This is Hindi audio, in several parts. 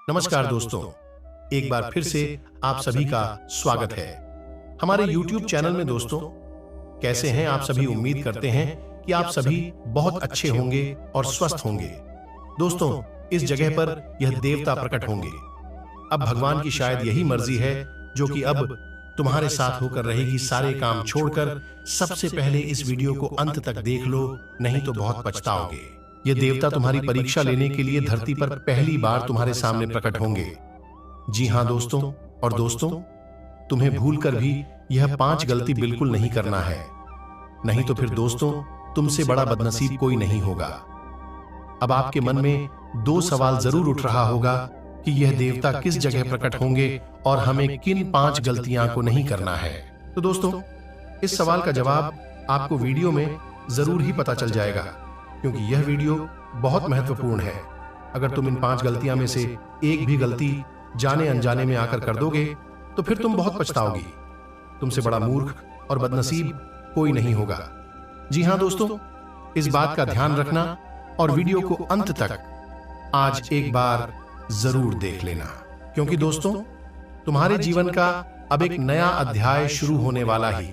नमस्कार दोस्तों, एक बार फिर से आप सभी का स्वागत है हमारे YouTube चैनल में। दोस्तों, कैसे हैं आप सभी? उम्मीद करते हैं कि आप सभी बहुत अच्छे होंगे और स्वस्थ होंगे। दोस्तों, इस जगह पर यह देवता प्रकट होंगे। अब भगवान की शायद यही मर्जी है जो कि अब तुम्हारे साथ होकर रहेगी। सारे काम छोड़कर सबसे पहले इस वीडियो को अंत तक देख लो, नहीं तो बहुत पछताओगे। ये देवता तुम्हारी परीक्षा लेने के लिए धरती पर पहली बार तुम्हारे सामने प्रकट होंगे। जी हां दोस्तों, और दोस्तों, तुम्हें भूलकर भी यह 5 गलती बिल्कुल नहीं करना है, नहीं तो फिर दोस्तों तुमसे बड़ा बदनसीब कोई नहीं होगा। अब आपके मन में 2 सवाल जरूर उठ रहा होगा कि यह देवता किस जगह प्रकट होंगे और हमें किन 5 गलतियां को नहीं करना है। तो दोस्तों, इस सवाल का जवाब आपको वीडियो में जरूर ही पता चल जाएगा, क्योंकि यह वीडियो बहुत महत्वपूर्ण है। अगर तुम इन 5 गलतियां में से एक भी गलती जाने अनजाने में आकर कर दोगे तो फिर तुम बहुत पछताओगी। तुमसे बड़ा मूर्ख और बदनसीब कोई नहीं होगा। जी हां दोस्तों, इस बात का ध्यान रखना और वीडियो को अंत तक आज एक बार जरूर देख लेना, क्योंकि दोस्तों तुम्हारे जीवन का अब एक नया अध्याय शुरू होने वाला ही।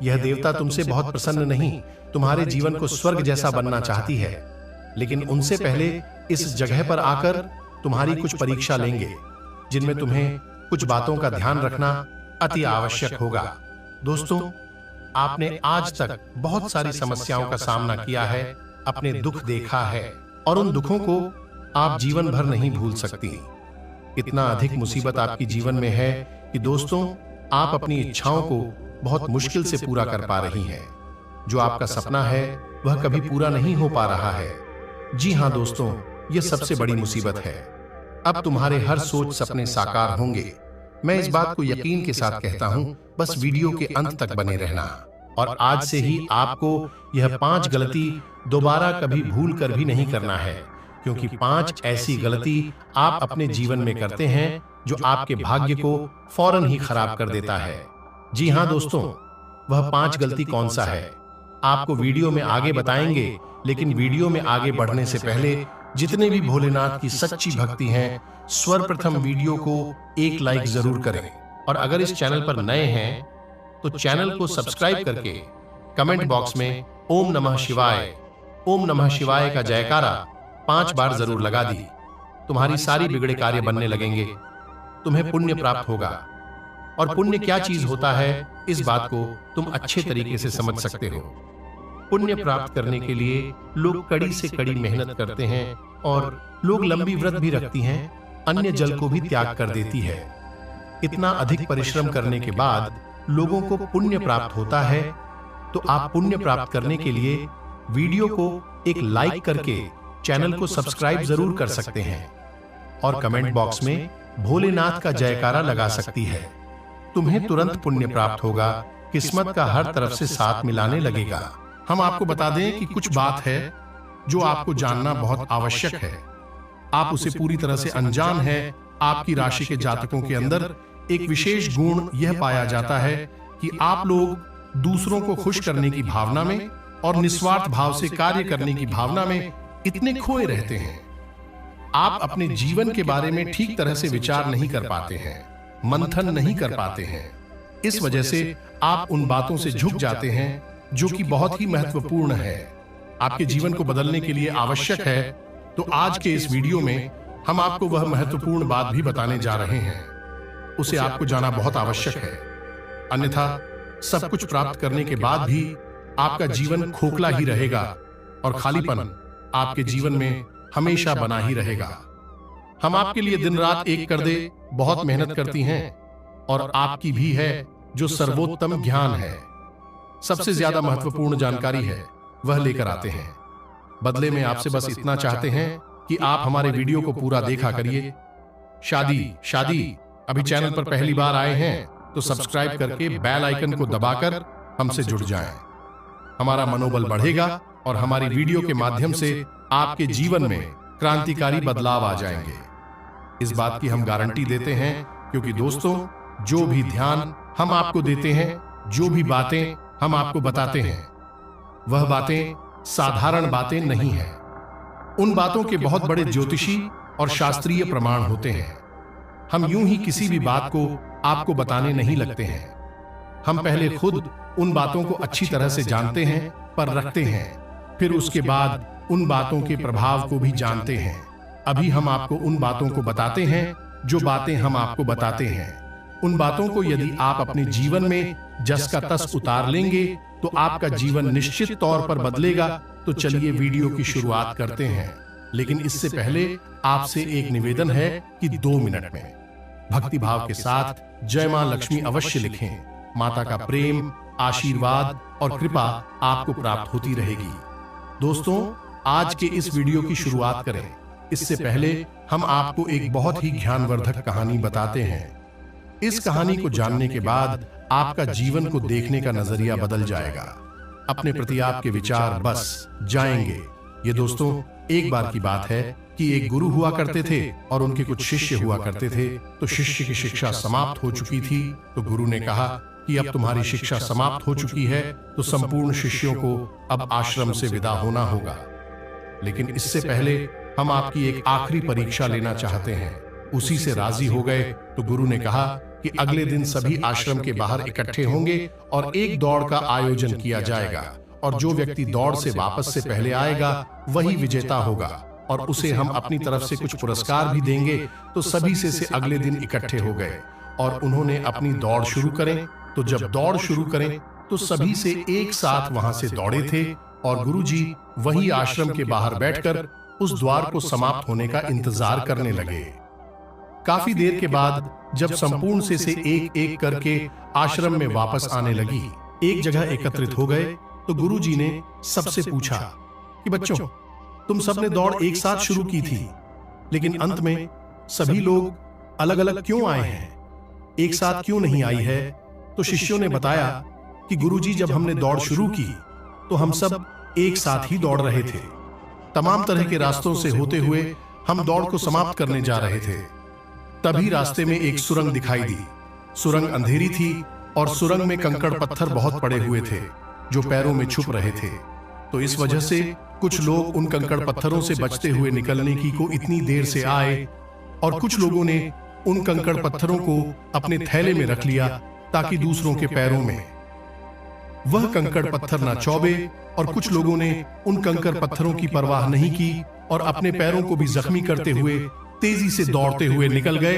यह देवता तुमसे बहुत प्रसन्न नहीं, तुम्हारे जीवन को स्वर्ग जैसा बनना चाहती है, लेकिन उनसे पहले इस जगह पर आकर तुम्हारी कुछ परीक्षा लेंगे, जिनमें तुम्हें कुछ बातों का ध्यान रखना अति आवश्यक होगा। दोस्तों, आपने आज तक बहुत सारी समस्याओं का सामना किया है, अपने दुख देखा है, और उन दुखों को आप जीवन भर नहीं भूल सकती। इतना अधिक मुसीबत आपकी जीवन में है कि दोस्तों आप अपनी इच्छाओं को बहुत मुश्किल से पूरा कर पा रही हैं। जो आपका सपना है वह कभी पूरा नहीं हो पा रहा है। जी हां दोस्तों, यह सबसे बड़ी मुसीबत है। अब तुम्हारे हर सोच सपने साकार होंगे। मैं इस बात को यकीन के साथ कहता हूं, बस वीडियो के अंत तक बने रहना। और आज से ही आपको यह 5 गलती दोबारा कभी भूल कर भी नहीं करना है, क्योंकि 5 ऐसी गलती आप अपने जीवन में करते हैं जो आपके भाग्य को फौरन ही खराब कर देता है। जी हां दोस्तों, वह 5 गलती कौन सा है आपको वीडियो में आगे बताएंगे, लेकिन वीडियो में आगे बढ़ने से पहले जितने भी भोलेनाथ की सच्ची भक्ति हैं, सर्वप्रथम वीडियो को एक लाइक जरूर करें। और अगर इस चैनल पर नए हैं तो चैनल को सब्सक्राइब करके कमेंट बॉक्स में ओम नमः शिवाय का जयकारा 5 बार जरूर लगा दी। तुम्हारी सारी बिगड़े कार्य बनने लगेंगे, तुम्हें पुण्य प्राप्त होगा। और पुण्य क्या चीज होता है, इस बात को तुम अच्छे तरीके से समझ सकते हो। पुण्य प्राप्त करने के लिए लोग कड़ी से कड़ी मेहनत करते हैं, और लोग लंबी व्रत भी रखती हैं, अन्य जल को भी त्याग कर देती है। इतना अधिक परिश्रम करने के बाद लोगों को पुण्य प्राप्त होता है, तो आप पुण्य प्राप्त करने के लिए वीडियो को एक लाइक करके चैनल को सब्सक्राइब जरूर कर सकते हैं, और कमेंट बॉक्स में भोलेनाथ का जयकारा लगा सकती है। तुम्हें तुरंत पुण्य प्राप्त होगा, किस्मत का हर तरफ से साथ मिलाने लगेगा। हम आपको बता दें कि कुछ बात है जो आपको जानना बहुत आवश्यक है। आप उसे पूरी तरह से अनजान है। आपकी राशि के जातकों के अंदर एक विशेष गुण यह पाया जाता है कि आप लोग दूसरों को खुश करने की भावना में और निस्वार्थ भाव से कार्य करने की भावना में इतने खोए रहते हैं। आप अपने जीवन के बारे में ठीक तरह से विचार नहीं कर पाते हैं, मंथन नहीं कर पाते हैं। इस वजह से आप उन बातों से झुक जाते हैं जो कि बहुत ही महत्वपूर्ण है, आपके जीवन को बदलने के लिए आवश्यक है। तो आज के इस वीडियो में हम आपको वह महत्वपूर्ण बात भी बताने जा रहे हैं। उसे आपको जाना बहुत आवश्यक है, अन्यथा सब कुछ प्राप्त करने के बाद भी आपका जीवन खोखला ही रहेगा और खालीपन आपके जीवन में हमेशा बना ही रहेगा। हम आपके लिए दिन रात एक कर दे बहुत मेहनत करती हैं, और आपकी भी है जो सर्वोत्तम ज्ञान है, सबसे ज्यादा महत्वपूर्ण जानकारी है, वह लेकर आते हैं। बदले में आपसे बस इतना चाहते हैं कि आप हमारे वीडियो को पूरा देखा करिए। शादी अभी चैनल पर पहली बार आए हैं तो सब्सक्राइब करके बेल आइकन को दबाकर हमसे जुड़ जाएं। हमारा मनोबल बढ़ेगा और हमारी वीडियो के माध्यम से आपके जीवन में क्रांतिकारी बदलाव आ जाएंगे। इस बात की हम गारंटी देते हैं, क्योंकि दोस्तों जो भी ध्यान हम आपको देते हैं, जो भी बातें हम आपको बताते हैं, वह बातें साधारण बातें नहीं हैं। उन बातों के बहुत बड़े ज्योतिषी और शास्त्रीय प्रमाण होते हैं। हम यूं ही किसी भी बात को आपको बताने नहीं लगते हैं। हम पहले खुद उन बातों को अच्छी तरह से जानते हैं, पर रखते हैं, फिर उसके बाद उन बातों के प्रभाव को भी जानते हैं। अभी हम आपको उन बातों को बताते हैं जो बातें हम आपको बताते हैं। उन बातों को यदि आप अपने जीवन में जस का तस उतार लेंगे तो आपका जीवन निश्चित तौर पर बदलेगा। तो चलिए वीडियो की शुरुआत करते हैं, लेकिन इससे पहले आपसे एक निवेदन है कि 2 मिनट में भक्ति भाव के साथ जय मां लक्ष्मी अवश्य लिखें। माता का प्रेम, आशीर्वाद और कृपा आपको प्राप्त होती रहेगी। दोस्तों, आज के इस वीडियो की शुरुआत करें इससे पहले हम आपको एक बहुत ही ज्ञानवर्धक कहानी बताते हैं। इस कहानी को जानने के बाद आपका जीवन को देखने का नजरिया बदल जाएगा। अपने प्रति आपके विचार बस जाएंगे। ये दोस्तों, एक बार की बात है कि एक गुरु हुआ करते थे और उनके कुछ शिष्य हुआ करते थे। तो शिष्य की शिक्षा समाप्त हो चुकी थी। तो गुरु ने कहा कि अब तुम्हारी शिक्षा समाप्त हो चुकी है, तो संपूर्ण शिष्यों को अब आश्रम से विदा होना होगा। लेकिन इससे पहले हम आपकी एक आखिरी परीक्षा लेना चाहते हैं। उसी से राजी हो गए। तो गुरु ने कहा कि अगले दिन सभी आश्रम के बाहर इकट्ठे होंगे और एक दौड़ का आयोजन किया जाएगा, और जो व्यक्ति दौड़ से वापस से पहले आएगा वही विजेता होगा, और उसे हम अपनी तरफ से कुछ पुरस्कार भी देंगे। तो सभी से अगले दिन इकट्ठे हो गए और उन्होंने अपनी दौड़ शुरू करें। तो जब दौड़ शुरू करें तो सभी से एक साथ वहां से दौड़े थे, और गुरुजी वही आश्रम के बाहर बैठकर उस द्वार को समाप्त होने का इंतजार करने लगे। काफी देर के बाद जब संपूर्ण से एक एक करके आश्रम में वापस आने लगी, एक जगह एकत्रित हो गए। तो गुरुजी ने सबसे पूछा कि बच्चों, तुम सबने दौड़ एक साथ शुरू की थी, लेकिन अंत में सभी लोग अलग अलग क्यों आए हैं, एक साथ क्यों नहीं आई है? तो शिष्यों ने बताया कि गुरुजी, जब हमने दौड़ शुरू की तो हम सब एक साथ ही दौड़ रहे थे। तमाम तरह के रास्तों से होते हुए हम दौड़ को समाप्त करने जा रहे थे। तभी रास्ते में एक सुरंग दिखाई दी। सुरंग अंधेरी थी और सुरंग में कंकड़ पत्थर बहुत पड़े हुए थे जो पैरों में छुप रहे थे। तो इस वजह से कुछ लोग उन कंकड़ पत्थरों से बचते हुए निकलने की को इतनी देर से आए, और कुछ लोगों ने उन कंकड़ पत्थरों को अपने थैले में रख लिया ताकि दूसरों के पैरों में वह कंकड़ पत्थर ना चौबे। और कुछ लोगों ने उन कंकड़ पत्थरों की परवाह नहीं की और अपने पैरों को भी जख्मी करते हुए तेजी से दौड़ते हुए निकल गए।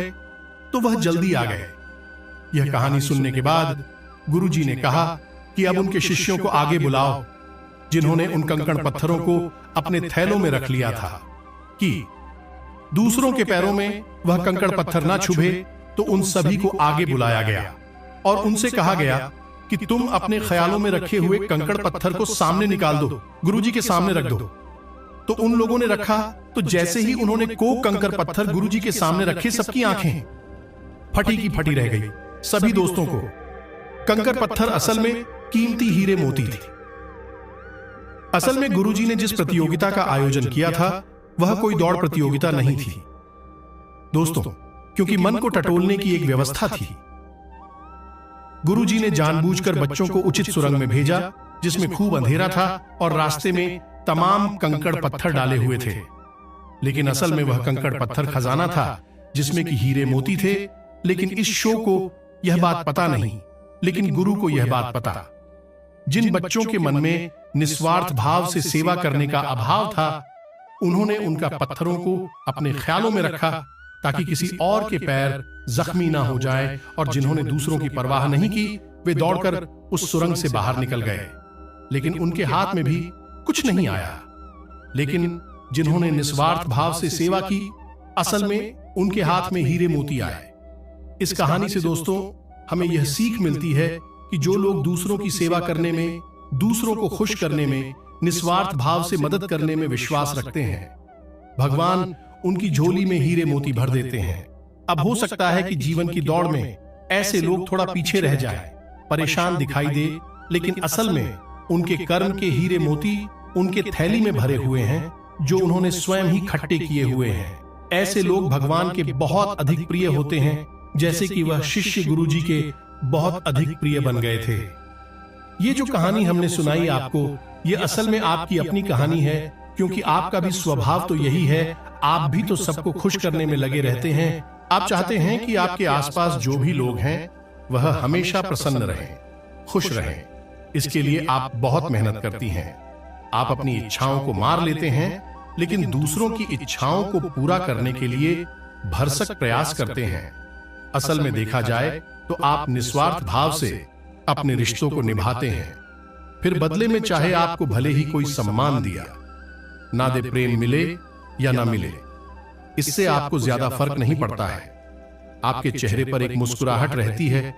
तो वह जल्दी आ गए। यह कहानी सुनने के बाद गुरुजी ने कहा कि अब उनके शिष्यों को आगे बुलाओ, जिन्होंने उन कंकड़ पत्थरों को अपने थैलों में रख लिया था, कि दूसरों के पैरों में वह कंकड़ पत्थर ना छुभे। तो उन सभी को आगे बुलाया गया और उनसे कहा गया कि तुम अपने ख्यालों में रखे हुए कंकड़ पत्थर को सामने निकाल दो, गुरुजी के सामने रख दो। तो उन लोगों ने रखा। तो जैसे ही उन्होंने कंकड़ पत्थर गुरुजी के सामने रखे, सबकी आंखें फटी की फटी रह गई। सभी दोस्तों को कंकड़ पत्थर असल में कीमती हीरे मोती थे। असल में गुरुजी ने जिस प्रतियोगिता का आयोजन किया था वह कोई दौड़ प्रतियोगिता नहीं थी दोस्तों, क्योंकि मन को टटोलने की एक व्यवस्था थी। गुरुजी ने जानबूझकर बच्चों को उचित सुरंग में भेजा जिसमें खूब अंधेरा था और रास्ते में तमाम कंकड़ पत्थर डाले हुए थे। लेकिन असल में वह कंकड़ पत्थर खजाना था जिसमें कि हीरे मोती थे। लेकिन इस शो को यह बात पता नहीं, लेकिन गुरु को यह बात पता। जिन बच्चों के मन में निस्वार्थ भाव से सेवा करने का अभाव था, उन्होंने उनका पत्थरों को अपने ख्यालों में रखा ताकि किसी और के पैर जख्मी ना हो जाए। और जिन्होंने दूसरों की परवाह नहीं की, वे दौड़कर उस सुरंग से बाहर निकल गए, लेकिन उनके हाथ में भी कुछ नहीं आया। लेकिन जिन्होंने निस्वार्थ भाव से सेवा की, असल में उनके हाथ में हीरे मोती आए। इस कहानी से दोस्तों हमें यह सीख मिलती है कि जो लोग दूसरों की सेवा करने में, दूसरों को खुश करने में, निस्वार्थ भाव से मदद करने में विश्वास रखते हैं, भगवान उनकी झोली में हीरे मोती भर देते हैं। अब हो सकता है कि जीवन की दौड़ में ऐसे लोग थोड़ा पीछे रह जाएं, परेशान दिखाई दे, लेकिन असल में उनके कर्म के हीरे मोती उनके थैली में भरे हुए हैं, जो उन्होंने स्वयं ही खट्टे किए हुए हैं। ऐसे लोग भगवान के बहुत अधिक प्रिय होते हैं, जैसे कि वह शिष्य गुरुजी के बहुत अधिक प्रिय बन गए थे। ये जो कहानी हमने सुनाई आपको, ये असल में आपकी अपनी कहानी है, क्योंकि आपका भी स्वभाव तो यही है। आप भी तो सबको खुश करने में लगे रहते हैं। आप चाहते हैं कि आपके आसपास जो भी लोग हैं वह हमेशा प्रसन्न रहें, खुश रहें। इसके लिए आप बहुत मेहनत करती हैं। आप अपनी इच्छाओं को मार लेते हैं, लेकिन दूसरों की इच्छाओं को पूरा करने के लिए भरसक प्रयास करते हैं। असल में देखा जाए तो आप निस्वार्थ भाव से अपने रिश्तों को निभाते हैं। फिर बदले में चाहे आपको भले ही कोई सम्मान दिया ना दे, प्रेम मिले या ना मिले, इससे आपको ज्यादा फर्क नहीं पड़ता है। आपके चेहरे पर एक मुस्कुराहट रहती है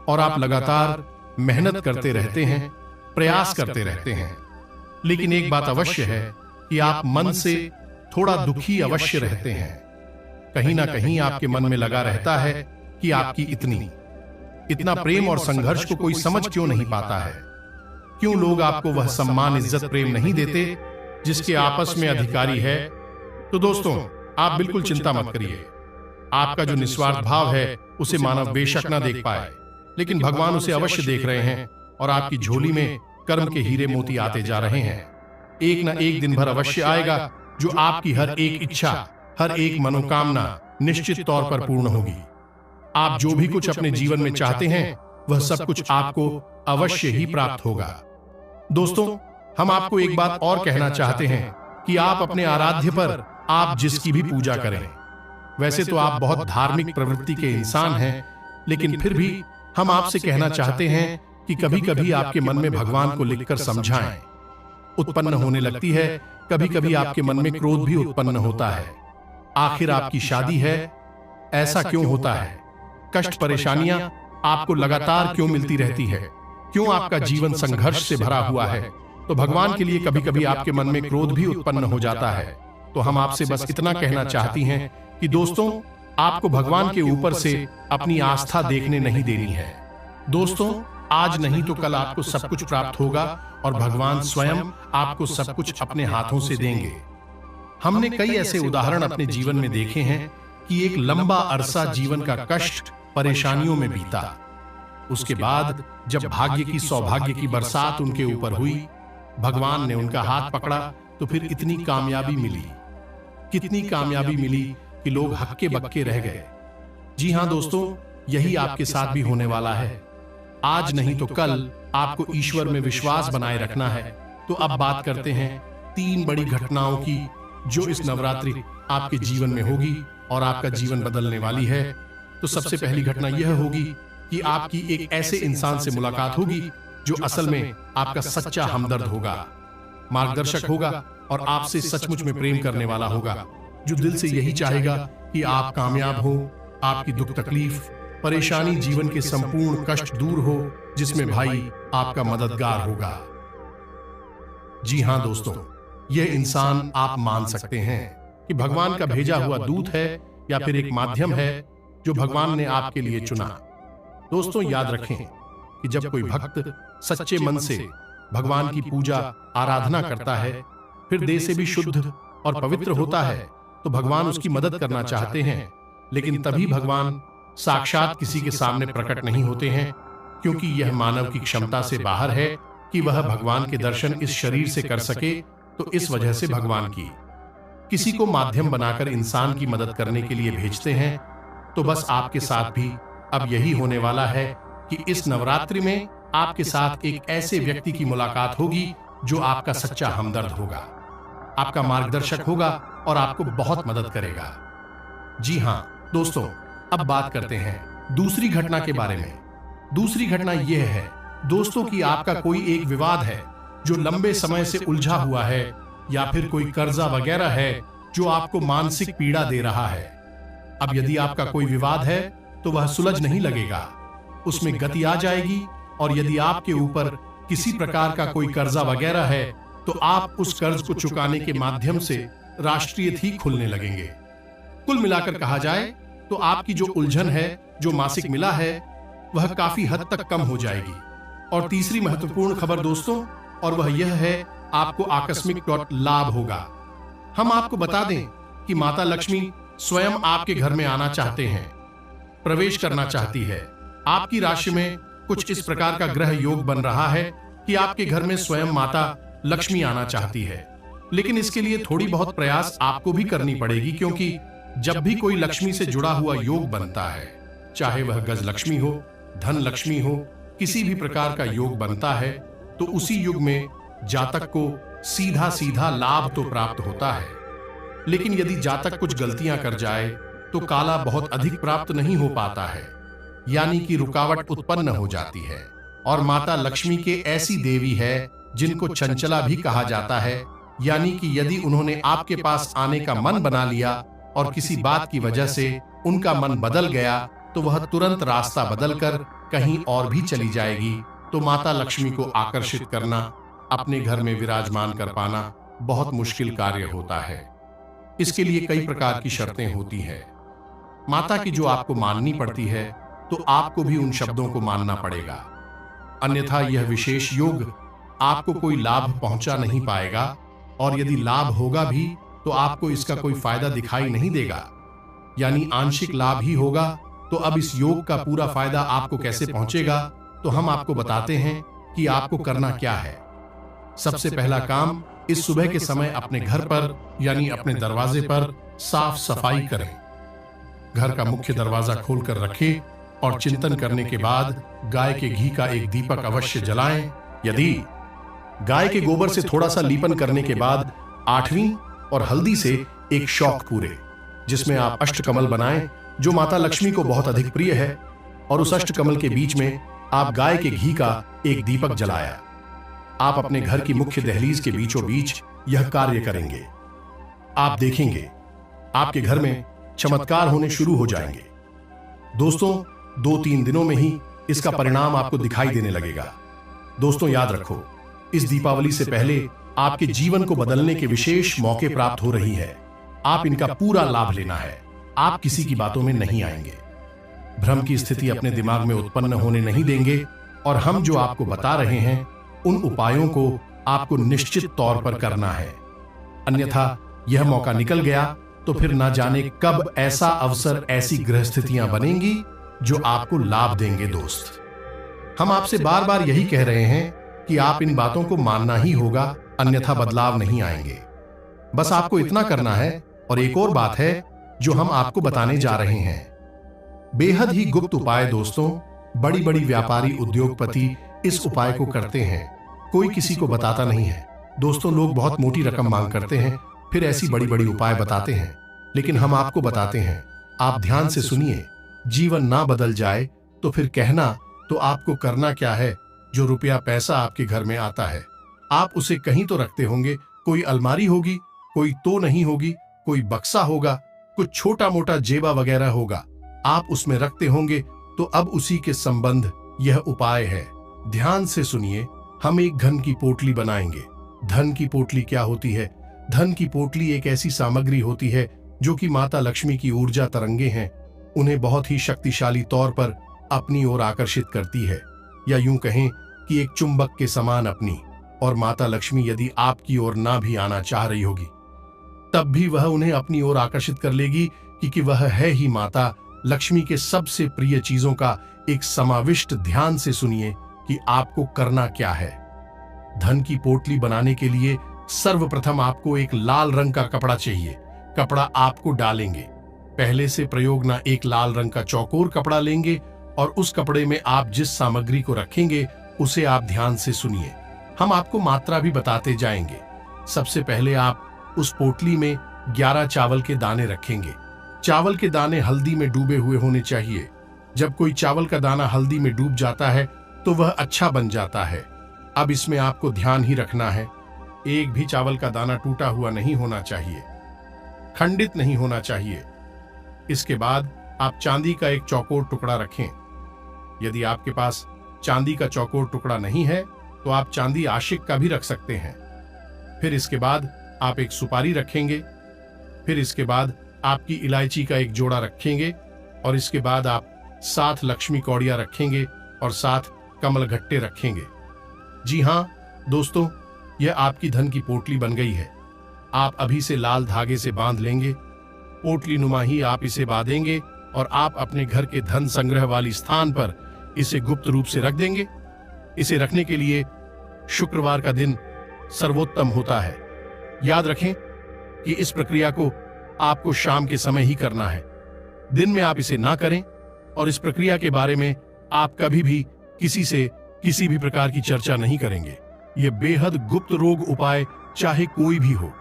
और आप लगातार मेहनत करते रहते हैं, प्रयास करते रहते हैं। लेकिन एक बात अवश्य है कि आप मन से थोड़ा दुखी अवश्य रहते हैं। कहीं ना कहीं आपके मन में लगा रहता है कि आपकी इतना प्रेम और संघर्ष को कोई समझ क्यों नहीं पाता है। क्यों लोग आपको वह सम्मान, इज्जत, प्रेम नहीं देते जिसके आपस में अधिकारी है। तो दोस्तों, आप बिल्कुल चिंता मत करिए। आपका जो निस्वार्थ भाव है उसे मानव बेशक ना देख पाए, लेकिन भगवान उसे अवश्य देख रहे हैं और आपकी झोली में कर्म के हीरे मोती आते जा रहे हैं। एक ना एक दिन भर अवश्य आएगा जो आपकी हर एक इच्छा, हर एक मनोकामना निश्चित तौर पर पूर्ण होगी। आप जो भी कुछ अपने जीवन में चाहते हैं वह सब कुछ आपको अवश्य ही प्राप्त होगा। दोस्तों, हम आपको एक बात और कहना चाहते हैं कि आप अपने आराध्य पर आप जिसकी भी पूजा करें। वैसे तो आप बहुत धार्मिक प्रवृत्ति के इंसान हैं, लेकिन फिर भी हम आपसे कहना चाहते हैं कि कभी कभी आपके मन में भगवान को लिखकर समझाएं। उत्पन्न होने लगती है, कभी कभी आपके मन में क्रोध भी उत्पन्न होता है। आखिर आपकी शादी है, ऐसा क्यों होता है? कष्ट, परेशानियां आपको लगातार क्यों मिलती रहती है? क्यों आपका जीवन संघर्ष से भरा हुआ है? तो भगवान के लिए कभी कभी आपके मन में क्रोध भी उत्पन्न हो जाता है। तो हम आपसे बस इतना कहना चाहती हैं कि दोस्तों, आपको भगवान के ऊपर से अपनी आस्था देखने नहीं देनी है। दोस्तों, आज नहीं तो कल आपको सब कुछ प्राप्त होगा और भगवान स्वयं आपको सब कुछ अपने हाथों से देंगे। हमने कई ऐसे उदाहरण अपने जीवन में देखे हैं कि एक लंबा अरसा जीवन का कष्ट, परेशानियों में बीता। उसके बाद जब भाग्य की, सौभाग्य की बरसात उनके ऊपर हुई, भगवान ने उनका हाथ पकड़ा तो फिर इतनी कामयाबी मिली, कितनी कामयाबी मिली कि लोग हक्के बक्के रह गए। जी हां दोस्तों, यही आपके साथ भी होने वाला है। आज नहीं तो कल आपको ईश्वर में विश्वास बनाए रखना है। तो अब बात करते हैं 3 बड़ी घटनाओं की जो इस नवरात्रि आपके जीवन में होगी और आपका जीवन बदलने वाली है। तो सबसे पहली घटना यह होगी कि आपकी एक ऐसे इंसान से मुलाकात होगी जो असल में आपका सच्चा हमदर्द होगा, मार्गदर्शक होगा और आपसे सचमुच में प्रेम करने वाला होगा, जो दिल से यही चाहेगा कि आप कामयाब हो, आपकी दुख तकलीफ, परेशानी, जीवन के संपूर्ण कष्ट दूर हो, जिसमें भाई आपका मददगार होगा। जी हां दोस्तों, यह इंसान आप मान सकते हैं कि भगवान का भेजा हुआ दूत है या फिर एक माध्यम है जो भगवान ने आपके लिए चुना। दोस्तों, याद रखें कि जब कोई भक्त सच्चे मन से भगवान की पूजा, आराधना करता है, हृदय से भी शुद्ध और पवित्र होता है, तो भगवान उसकी मदद करना चाहते हैं। लेकिन तभी भगवान साक्षात किसी के सामने प्रकट नहीं होते हैं, क्योंकि यह मानव की क्षमता से बाहर है कि वह भगवान के दर्शन इस शरीर से कर सके। तो इस वजह से भगवान की किसी को माध्यम बनाकर इंसान की मदद करने के लिए भेजते हैं। तो बस आपके साथ भी अब यही होने वाला है कि इस नवरात्रि में आपके साथ एक ऐसे व्यक्ति की मुलाकात होगी जो आपका सच्चा हमदर्द होगा, आपका मार्गदर्शक होगा और आपको बहुत मदद करेगा। जी हां दोस्तों, अब बात करते हैं दूसरी घटना के बारे में। दूसरी घटना यह है दोस्तों कि आपका कोई एक विवाद है जो लंबे समय से उलझा हुआ है, या फिर कोई कर्जा वगैरह है जो आपको मानसिक पीड़ा दे रहा है। अब यदि आपका कोई विवाद है तो वह सुलझ नहीं लगेगा, उसमें गति आ जाएगी। और यदि आपके ऊपर किसी प्रकार का कोई कर्जा वगैरह है तो आप उस कर्ज को चुकाने के माध्यम से राष्ट्रीय ही खुलने लगेंगे। कुल मिलाकर कहा जाए तो आपकी जो उलझन है, जो मासिक मिला है, वह काफी हद तक कम हो जाएगी। और तीसरी महत्वपूर्ण खबर दोस्तों, और वह यह है आपको आकस्मिक लाभ होगा। हम आपको बता दें कि माता लक्ष्मी स्वयं आपके घर में आना चाहते हैं, प्रवेश करना चाहती है। आपकी राशि में कुछ इस प्रकार का ग्रह योग बन रहा है कि आपके घर में स्वयं माता लक्ष्मी आना चाहती है। लेकिन इसके लिए थोड़ी बहुत प्रयास आपको भी करनी पड़ेगी, क्योंकि जब भी कोई लक्ष्मी से जुड़ा हुआ योग बनता है, चाहे वह गज लक्ष्मी हो, धन लक्ष्मी हो, किसी भी प्रकार का योग बनता है, तो उसी युग में जातक को सीधा सीधा लाभ तो प्राप्त होता है, लेकिन यदि जातक कुछ गलतियां कर जाए तो काला बहुत अधिक प्राप्त नहीं हो पाता है, यानी कि रुकावट उत्पन्न हो जाती है। और माता लक्ष्मी के ऐसी देवी है जिनको चंचला भी कहा जाता है, यानी कि यदि उन्होंने आपके पास आने का मन बना लिया और किसी बात की वजह से उनका मन बदल गया, तो वह तुरंत रास्ता बदलकर कहीं और भी चली जाएगी। तो माता लक्ष्मी को आकर्षित करना, अपने घर में विराजमान कर पाना बहुत मुश्किल कार्य होता है। इसके लिए कई प्रकार की शर्तें होती हैं। माता की जो आपको माननी पड़ती है, तो आपको भी उन शब्दों को मानना पड़ेगा, अन्यथा यह विशेष योग आपको कोई लाभ पहुंचा नहीं पाएगा, और यदि लाभ होगा भी तो आपको इसका कोई फायदा दिखाई नहीं देगा, यानी आंशिक लाभ ही होगा। तो अब इस योग का पूरा फायदा आपको कैसे पहुंचेगा, तो हम आपको बताते हैं कि आपको करना क्या है। सबसे पहला काम, इस सुबह के समय अपने घर पर यानी अपने दरवाजे पर साफ सफाई करें। घर का मुख्य दरवाजा खोलकर रखें और चिंतन करने के बाद गाय के घी का एक दीपक अवश्य जलाएं। यदि गाय के गोबर से थोड़ा सा लीपन करने के बाद 8वीं और हल्दी से एक शौक पूरे, जिसमें आप अष्टकमल बनाएं, जो माता लक्ष्मी को बहुत अधिक प्रिय है, और उस अष्टकमल के बीच में आप गाय के घी का एक दीपक जलाया। आप अपने घर की मुख्य दहलीज के बीचों बीच यह कार्य करेंगे। आप देखेंगे आपके घर में चमत्कार होने शुरू हो जाएंगे। दोस्तों, 2-3 दिनों में ही इसका परिणाम आपको दिखाई देने लगेगा। दोस्तों, याद रखो, इस दीपावली से पहले आपके जीवन को बदलने के विशेष मौके प्राप्त हो रही है। आप इनका पूरा लाभ लेना है। आप किसी की बातों में नहीं आएंगे, भ्रम की स्थिति अपने दिमाग में उत्पन्न होने नहीं देंगे, और हम जो आपको बता रहे हैं उन उपायों को आपको निश्चित तौर पर करना है, अन्यथा यह मौका निकल गया तो फिर ना जाने कब ऐसा अवसर, ऐसी ग्रह स्थितियां बनेंगी जो आपको लाभ देंगे। दोस्त, हम आपसे बार बार यही कह रहे हैं कि आप इन बातों को मानना ही होगा, अन्यथा बदलाव नहीं आएंगे। बस आपको इतना करना है। और एक और बात है जो हम आपको बताने जा रहे हैं, बेहद ही गुप्त उपाय। दोस्तों, बड़ी बड़ी व्यापारी, उद्योगपति इस उपाय को करते हैं, कोई किसी को बताता नहीं है। दोस्तों, लोग बहुत मोटी रकम मांग करते हैं, फिर ऐसी बड़ी बड़ी उपाय बताते हैं, लेकिन हम आपको बताते हैं। आप ध्यान से सुनिए। जीवन ना बदल जाए तो फिर कहना, तो आपको करना क्या है। जो रुपया पैसा आपके घर में आता है, आप उसे कहीं तो रखते होंगे। कोई अलमारी होगी, कोई तो नहीं होगी, कोई बक्सा होगा, कुछ छोटा मोटा जेबा वगैरह होगा, आप उसमें रखते होंगे। तो अब उसी के संबंध यह उपाय है। ध्यान से सुनिए। हम एक धन की पोटली बनाएंगे। धन की पोटली क्या होती है? धन की पोटली एक ऐसी सामग्री होती है जो कि माता लक्ष्मी की ऊर्जा तरंगे हैं, उन्हें बहुत ही शक्तिशाली तौर पर अपनी ओर आकर्षित करती है, या यूं कहें कि एक चुंबक के समान अपनी। और माता लक्ष्मी यदि आपकी ओर ना भी आना चाह रही होगी, तब भी वह उन्हें अपनी ओर आकर्षित कर लेगी, क्योंकि वह है ही माता लक्ष्मी के सबसे प्रिय चीजों का एक समाविष्ट। ध्यान से सुनिए कि आपको करना क्या है। धन की पोटली बनाने के लिए सर्वप्रथम आपको एक लाल रंग का कपड़ा चाहिए। कपड़ा आपको डालेंगे, पहले से प्रयोग ना एक लाल रंग का चौकोर कपड़ा लेंगे, और उस कपड़े में आप जिस सामग्री को रखेंगे उसे आप ध्यान से सुनिए। हम आपको मात्रा भी बताते जाएंगे। सबसे पहले आप उस पोटली में 11 चावल के दाने रखेंगे। चावल के दाने हल्दी में डूबे हुए होने चाहिए। जब कोई चावल का दाना हल्दी में डूब जाता है तो वह अच्छा बन जाता है। अब इसमें आपको ध्यान ही रखना है, एक भी चावल का दाना टूटा हुआ नहीं होना चाहिए, खंडित नहीं होना चाहिए। इसके बाद आप चांदी का एक चौकोर टुकड़ा रखें। यदि आपके पास चांदी का चौकोर टुकड़ा नहीं है तो आप चांदी आशिक का भी रख सकते हैं। फिर इसके बाद आप एक सुपारी रखेंगे। फिर इसके बाद आपकी इलायची का एक जोड़ा रखेंगे, और इसके बाद आप 7 लक्ष्मी कौड़ियां रखेंगे और 7 कमल घट्टे रखेंगे। जी हाँ दोस्तों, यह आपकी धन की पोटली बन गई है। आप अभी से लाल धागे से बांध लेंगे। पोटली नुमा ही आप इसे बांधेंगे और आप अपने घर के धन संग्रह वाली स्थान पर इसे गुप्त रूप से रख देंगे। इसे रखने के लिए शुक्रवार का दिन सर्वोत्तम होता है। याद रखें कि इस प्रक्रिया को आपको शाम के समय ही करना है। दिन में आप इसे ना करें और इस प्रक्रिया के बारे में आप कभी भी किसी से किसी भी प्रकार की चर्चा नहीं करेंगे। यह बेहद गुप्त रोग उपाय चाहे कोई भी हो,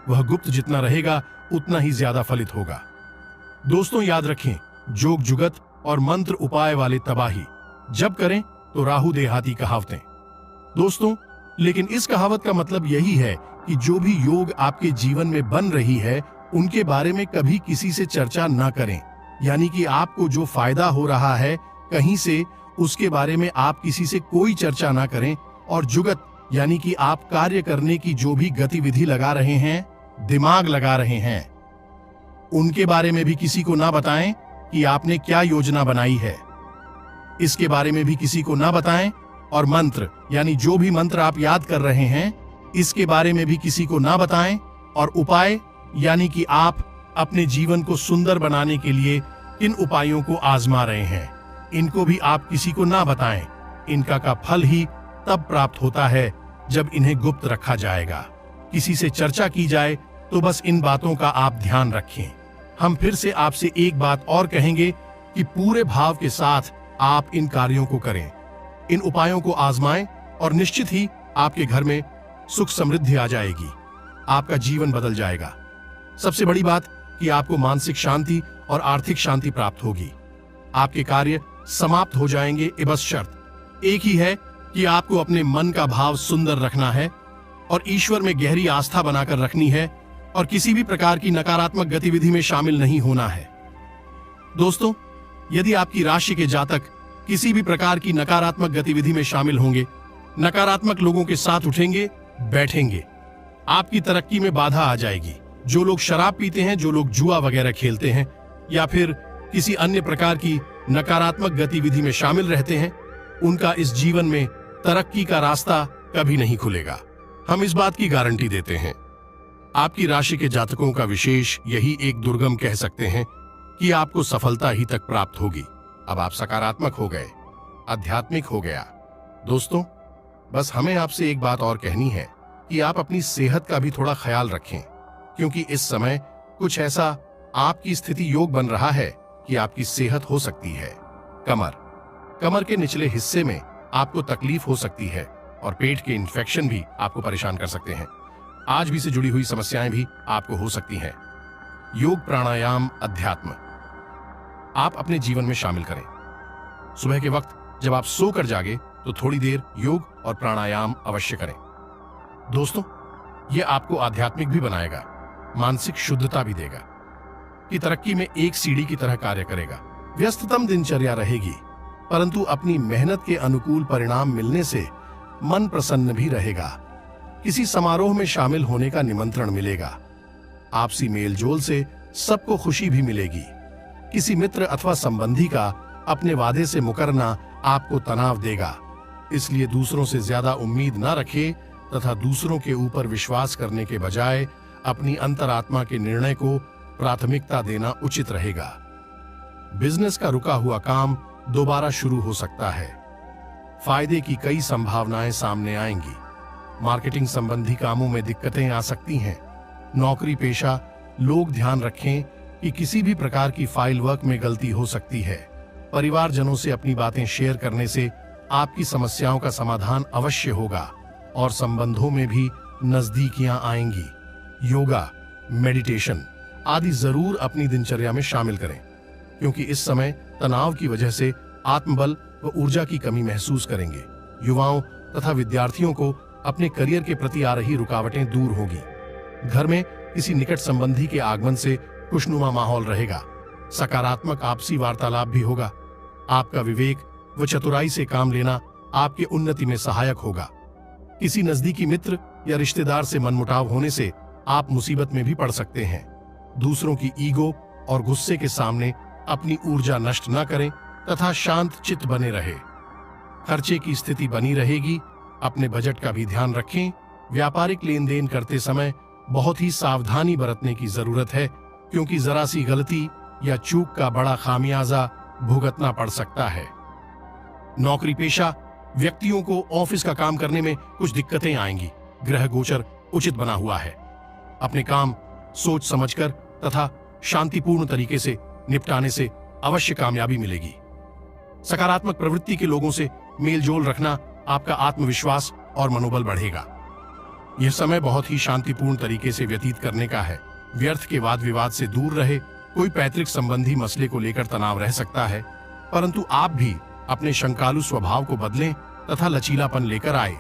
वह गुप्त जितना रहेगा उतना ही ज्यादा फलित होगा। दोस्तों याद रखें, जोग जुगत और मंत्र उपाय वाले तबाही जब करें तो राहु देहाती कहावतें। दोस्तों लेकिन इस कहावत का मतलब यही है कि जो भी योग आपके जीवन में बन रही है उनके बारे में कभी किसी से चर्चा ना करें। यानी कि आपको जो फायदा हो रहा है कहीं से, उसके बारे में आप किसी से कोई चर्चा ना करें। और जुगत यानी कि आप कार्य करने की जो भी गतिविधि लगा रहे हैं, दिमाग लगा रहे हैं, उनके बारे में भी किसी को ना बताएं कि आपने क्या योजना बनाई है, इसके बारे में भी किसी को ना बताएं। और मंत्र यानी जो भी मंत्र आप याद कर रहे हैं, इसके बारे में भी किसी को ना बताएं। और उपाय यानी कि आप अपने जीवन को सुंदर बनाने के लिए किन उपायों को आजमा रहे हैं, इनको भी आप किसी को ना बताएं। इनका का फल ही तब प्राप्त होता है जब इन्हें गुप्त रखा जाएगा। किसी से चर्चा की जाए तो बस इन बातों का आप ध्यान रखें। हम फिर से आपसे एक बात और कहेंगे कि पूरे भाव के साथ आप इन कार्यों को करें, इन उपायों को आजमाएं और निश्चित ही आपके घर में सुख समृद्धि आ जाएगी, आपका जीवन बदल जाएगा। सबसे बड़ी बात कि आपको मानसिक शांति और आर्थिक शांति प्राप्त होगी। आपके कार्य समाप्त हो जाएंगे। बस शर्त एक ही है कि आपको अपने मन का भाव सुंदर रखना है और ईश्वर में गहरी आस्था बनाकर रखनी है और किसी भी प्रकार की नकारात्मक गतिविधि में शामिल नहीं होना है। दोस्तों यदि आपकी राशि के जातक किसी भी प्रकार की नकारात्मक गतिविधि में शामिल होंगे, नकारात्मक लोगों के साथ उठेंगे बैठेंगे, आपकी तरक्की में बाधा आ जाएगी। जो लोग शराब पीते हैं, जो लोग जुआ वगैरह खेलते हैं या फिर किसी अन्य प्रकार की नकारात्मक गतिविधि में शामिल रहते हैं, उनका इस जीवन में तरक्की का रास्ता कभी नहीं खुलेगा। हम इस बात की गारंटी देते हैं। आपकी राशि के जातकों का विशेष यही एक दुर्गम कह सकते हैं कि आपको सफलता ही तक प्राप्त होगी। अब आप सकारात्मक हो गए, आध्यात्मिक हो गया। दोस्तों बस हमें आपसे एक बात और कहनी है कि आप अपनी सेहत का भी थोड़ा ख्याल रखें, क्योंकि इस समय कुछ ऐसा आपकी स्थिति योग बन रहा है कि आपकी सेहत हो सकती है। कमर के निचले हिस्से में आपको तकलीफ हो सकती है और पेट के इन्फेक्शन भी आपको परेशान कर सकते हैं। आज भी से जुड़ी हुई समस्याएं भी आपको हो सकती हैं। योग, प्राणायाम, अध्यात्म आप अपने जीवन में शामिल करें। सुबह के वक्त जब आप सोकर जागे तो थोड़ी देर योग और प्राणायाम अवश्य करें। दोस्तों यह आपको आध्यात्मिक भी बनाएगा, मानसिक शुद्धता भी देगा, कि तरक्की में एक सीढ़ी की तरह कार्य करेगा। व्यस्ततम दिनचर्या रहेगी, परंतु अपनी मेहनत के अनुकूल परिणाम मिलने से मन प्रसन्न भी रहेगा। किसी समारोह में शामिल होने का निमंत्रण मिलेगा। आपसी मेलजोल से सबको खुशी भी मिलेगी। किसी मित्र अथवा संबंधी का अपने वादे से मुकरना आपको तनाव देगा, इसलिए दूसरों से ज्यादा उम्मीद न रखें तथा दूसरों के ऊपर विश्वास करने के बजाय अपनी अंतरात्मा के निर्णय को प्राथमिकता देना उचित रहेगा। बिजनेस का रुका हुआ काम दोबारा शुरू हो सकता है। फायदे की कई संभावनाएं सामने आएंगी। मार्केटिंग संबंधी कामों में दिक्कतें आ सकती हैं। नौकरी पेशा लोग ध्यान रखें कि किसी भी प्रकार की फाइल वर्क में गलती हो सकती है। परिवारजनों से अपनी बातें शेयर करने से आपकी समस्याओं का समाधान अवश्य होगा और संबंधों में भी नजदीकियां आएंगी। योगा, मेडिटेशन आदि जरूर अपनी दिनचर्या में शामिल करें, क्योंकि इस समय तनाव की वजह से आत्मबल व ऊर्जा की कमी महसूस करेंगे। युवाओं तथा विद्यार्थियों को अपने करियर के प्रति आ रही रुकावटें दूर होगी। घर में किसी निकट संबंधी के आगमन से खुशनुमा माहौल रहेगा। सकारात्मक आपसी वार्तालाप भी होगा। आपका विवेक व चतुराई से काम लेना आपके उन्नति में सहायक होगा। किसी नजदीकी मित्र या रिश्तेदार से मनमुटाव होने से आप मुसीबत में भी पड़ सकते हैं। दूसरों की ईगो और गुस्से के सामने अपनी ऊर्जा नष्ट न करें तथा शांत चित्त बने रहे। खर्चे की स्थिति बनी रहेगी। अपने बजट का भी ध्यान रखें। व्यापारिक लेन देन करते समय बहुत ही सावधानी बरतने की जरूरत है, क्योंकि जरा सी गलती या चूक का बड़ा खामियाजा भुगतना पड़ सकता है। नौकरी पेशा व्यक्तियों को ऑफिस का काम करने में कुछ दिक्कतें आएंगी। ग्रह गोचर उचित बना हुआ है, अपने काम सोच समझकर तथा शांतिपूर्ण तरीके से निपटाने से अवश्य कामयाबी मिलेगी। सकारात्मक प्रवृत्ति के लोगों से मेलजोल रखना आपका आत्मविश्वास और मनोबल बढ़ेगा। यह समय बहुत ही शांतिपूर्ण तरीके से व्यतीत करने का है। व्यर्थ के वाद विवाद से दूर रहे। कोई पैतृक संबंधी मसले को लेकर तनाव रह सकता है, परंतु आप भी अपने शंकालु स्वभाव को बदलें तथा लचीलापन लेकर आए।